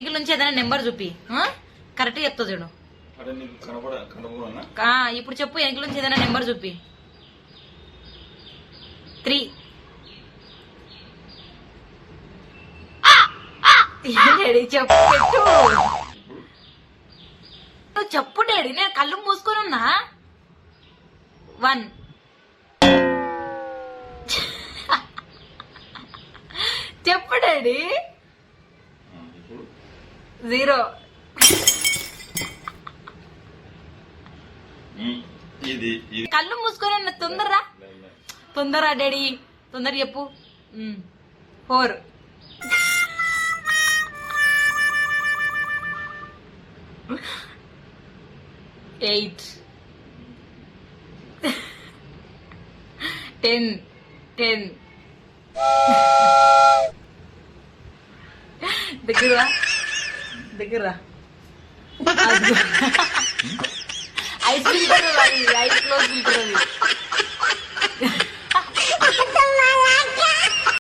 Vehicle నుంచి ఏదైనా number చూపి కరెక్ట్ చెప్తా చూడు. ఇప్పుడు చెప్పు, వెహికల్ నుంచి ఏదైనా నెంబర్ చూపి. 3. చెప్పు చెప్పు డాడీ, నేను కళ్ళు మూసుకొని ఉన్నా. 1. చెప్పు డాడీ. 0. కళ్ళు మూసుకొని ఉన్నా. తొందరరా డాడీ, తొందర చెప్పు. 4. 8. 10. దగ్గర ice filter, eyes close filter అది.